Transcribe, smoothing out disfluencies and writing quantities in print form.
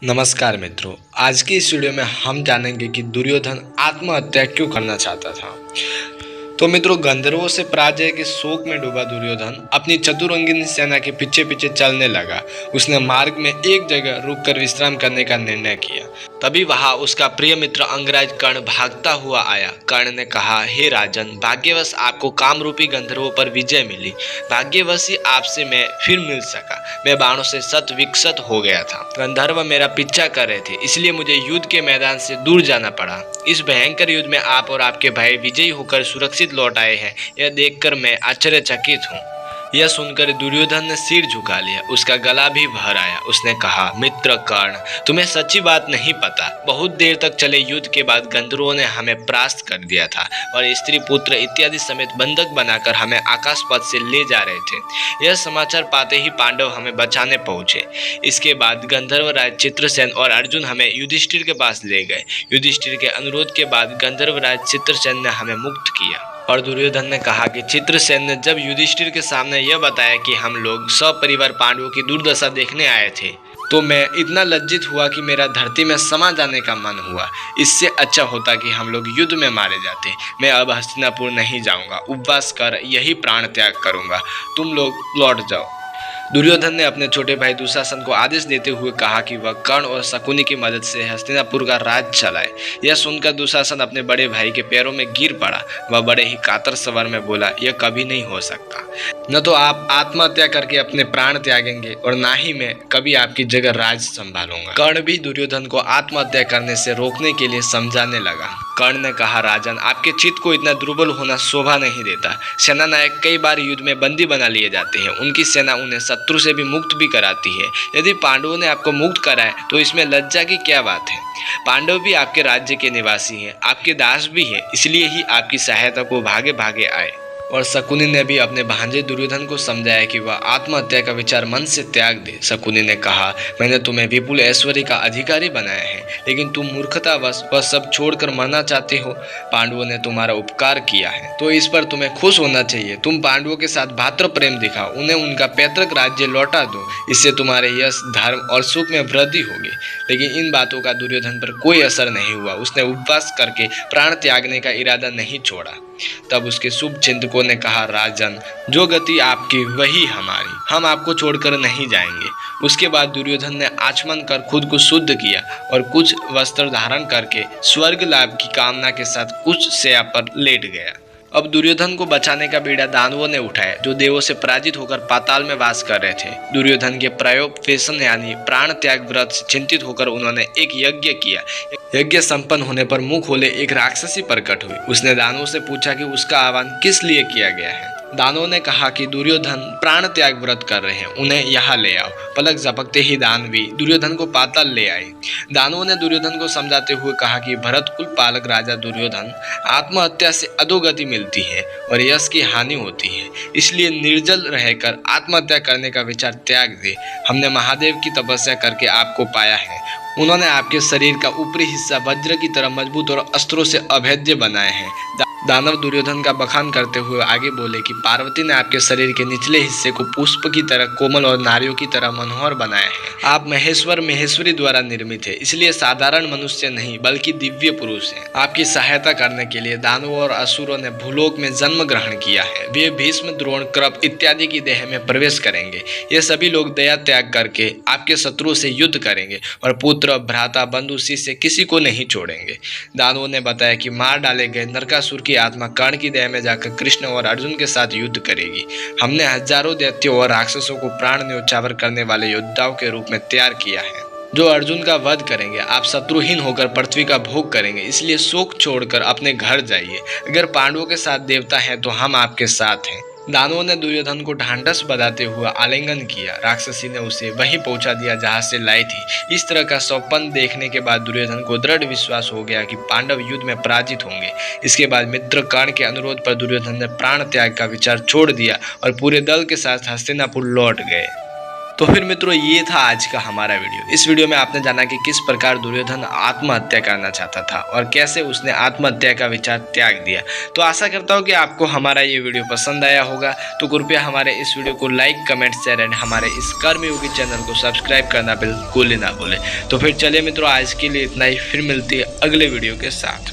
नमस्कार मित्रों, आज की इस वीडियो में हम जानेंगे कि दुर्योधन आत्महत्या क्यों करना चाहता था। तो मित्रों, गंधर्वों से पराजय के शोक में डूबा दुर्योधन अपनी चतुरंगिनी सेना के पीछे पीछे चलने लगा। उसने मार्ग में एक जगह रुककर विश्राम करने का निर्णय किया। तभी वहां उसका प्रिय मित्र अंगराज कर्ण भागता हुआ आया। कर्ण ने कहा, हे राजन, भाग्यवश आपको कामरूपी गंधर्वों पर विजय मिली। भाग्यवश ही आपसे मैं फिर मिल सका। मैं बाणों से शत विकसत हो गया था। गंधर्व मेरा पीछा कर रहे थे, इसलिए मुझे युद्ध के मैदान से दूर जाना पड़ा। इस भयंकर युद्ध में आप और आपके भाई विजयी होकर सुरक्षित लौट आए हैं, यह देखकर मैं आश्चर्यचकित हूँ। यह सुनकर दुर्योधन ने सिर झुका लिया। उसका गला भी भर आया। उसने कहा, मित्र कर्ण, तुम्हें सच्ची बात नहीं पता। बहुत देर तक चले युद्ध के बाद गंधर्वों ने हमें परास्त कर दिया था और स्त्री पुत्र इत्यादि समेत बंधक बनाकर हमें आकाश पथ से ले जा रहे थे। यह समाचार पाते ही पांडव हमें बचाने पहुंचे। इसके बाद गंधर्व राज चित्रसेन और अर्जुन हमें युधिष्ठिर के पास ले गए। युधिष्ठिर के अनुरोध के बाद गंधर्व राज चित्रसेन ने हमें मुक्त किया। और दुर्योधन ने कहा कि चित्रसेन ने जब युधिष्ठिर के सामने यह बताया कि हम लोग सपरिवार पांडवों की दुर्दशा देखने आए थे, तो मैं इतना लज्जित हुआ कि मेरा धरती में समा जाने का मन हुआ। इससे अच्छा होता कि हम लोग युद्ध में मारे जाते। मैं अब हस्तिनापुर नहीं जाऊंगा, उपवास कर यही प्राण त्याग करूंगा। तुम लोग लौट जाओ। दुर्योधन ने अपने छोटे भाई दुशासन को आदेश देते हुए कहा कि वह कर्ण और शकुनी की मदद से हस्तिनापुर का राज चलाए। यह सुनकर दुशासन अपने बड़े भाई के पैरों में गिर पड़ा। वह बड़े ही कातर स्वर में बोला, यह कभी नहीं हो सकता। न तो आप आत्महत्या करके अपने प्राण त्यागेंगे और ना ही मैं कभी आपकी जगह राज संभालूंगा। कर्ण भी दुर्योधन को आत्महत्या करने से रोकने के लिए समझाने लगा। कर्ण ने कहा, राजन, आपके चित्त को इतना दुर्बल होना शोभा नहीं देता। सेना नायक कई बार युद्ध में बंदी बना लिए जाते हैं। उनकी सेना उन्हें शत्रु से भी मुक्त भी कराती है। यदि पांडवों ने आपको मुक्त कराए तो इसमें लज्जा की क्या बात है। पांडव भी आपके राज्य के निवासी हैं, आपके दास भी हैं, इसलिए ही आपकी सहायता को भागे भागे आए। और शकुनी ने भी अपने भांजे दुर्योधन को समझाया कि वह आत्महत्या का विचार मन से त्याग दे। शकुनी ने कहा, मैंने तुम्हें विपुल ऐश्वर्य का अधिकारी बनाया है, लेकिन तुम मूर्खतावश वह सब छोड़कर मरना चाहते हो। पांडवों ने तुम्हारा उपकार किया है तो इस पर तुम्हें खुश होना चाहिए। तुम पांडवों के साथ भातृ प्रेम दिखाओ, उन्हें उनका पैतृक राज्य लौटा दो। इससे तुम्हारे यश, धर्म और सुख में वृद्धि होगी। लेकिन इन बातों का दुर्योधन पर कोई असर नहीं हुआ। उसने उपवास करके प्राण त्यागने का इरादा नहीं छोड़ा। तब उसके शुभ चिंतकों ने कहा, राजन, जो गति आपकी वही हमारी, हम आपको छोड़कर नहीं जाएंगे। उसके बाद दुर्योधन ने आचमन कर खुद को शुद्ध किया और कुछ वस्त्र धारण करके स्वर्ग लाभ की कामना के साथ कुछ शैया पर लेट गया। अब दुर्योधन को बचाने का बीड़ा दानवों ने उठाया, जो देवों से पराजित होकर पाताल में वास कर रहे थे। दुर्योधन के प्रायोपवेशन यानी प्राण त्याग व्रत से चिंतित होकर उन्होंने एक यज्ञ किया। यज्ञ संपन्न होने पर मुंह खोले एक राक्षसी प्रकट हुई। उसने दानवों से पूछा कि उसका आह्वान किस लिए किया गया है। दानवों ने कहा कि दुर्योधन प्राण त्याग व्रत कर रहे हैं, उन्हें यहाँ ले आओ। पलक झपकते ही दानवी दुर्योधन को पाताल ले आए। दानवों ने दुर्योधन को समझाते हुए कहा कि भरत कुल पालक राजा दुर्योधन, आत्महत्या से अधोगति मिलती है और यश की हानि होती है, इसलिए निर्जल रहकर आत्महत्या करने का विचार त्याग दे। हमने महादेव की तपस्या करके आपको पाया है। उन्होंने आपके शरीर का ऊपरी हिस्सा वज्र की तरह मजबूत और अस्त्रों से अभेद्य बनाए हैं। दानव दुर्योधन का बखान करते हुए आगे बोले कि पार्वती ने आपके शरीर के निचले हिस्से को पुष्प की तरह कोमल और नारियों की तरह मनोहर बनाया है। आप महेश्वर महेश्वरी द्वारा निर्मित है, इसलिए साधारण मनुष्य नहीं बल्कि दिव्य पुरुष हैं। आपकी सहायता करने के लिए दानवों और असुरों ने भूलोक में जन्म ग्रहण किया है। वे भीष्म, द्रोण, कृप इत्यादि की देह में प्रवेश करेंगे। ये सभी लोग दया त्याग करके आपके शत्रुओं से युद्ध करेंगे और पुत्र, भ्राता, बंधु, शिष्य किसी को नहीं छोड़ेंगे। दानवों ने बताया कि मार डाले गए नरकासुर की आत्मा कर्ण की देह में जाकर कृष्ण और अर्जुन के साथ युद्ध करेगी। हमने हजारों दैत्यों और राक्षसों को प्राण न्योछावर करने वाले योद्धाओं के रूप में तैयार किया है, जो अर्जुन का वध करेंगे। आप शत्रुहीन होकर पृथ्वी का भोग करेंगे, इसलिए शोक छोड़कर अपने घर जाइए। अगर पांडवों के साथ देवता हैं तो हम आपके साथ हैं। दानवों ने दुर्योधन को ढांढस बधाते हुए आलिंगन किया। राक्षसी ने उसे वहीं पहुंचा दिया जहां से लाई थी। इस तरह का सौपन देखने के बाद दुर्योधन को दृढ़ विश्वास हो गया कि पांडव युद्ध में पराजित होंगे। इसके बाद मित्र कर्ण के अनुरोध पर दुर्योधन ने प्राण त्याग का विचार छोड़ दिया और पूरे दल के साथ हस्तिनापुर लौट गए। तो फिर मित्रों ये था आज का हमारा वीडियो। इस वीडियो में आपने जाना कि किस प्रकार दुर्योधन आत्महत्या करना चाहता था और कैसे उसने आत्महत्या का विचार त्याग दिया। तो आशा करता हूँ कि आपको हमारा ये वीडियो पसंद आया होगा। तो कृपया हमारे इस वीडियो को लाइक, कमेंट, शेयर एंड हमारे इस कर्मयोगी चैनल को सब्सक्राइब करना बिल्कुल ही ना भूलें। तो फिर चलिए मित्रों, आज के लिए इतना ही। फिर मिलती है अगले वीडियो के साथ।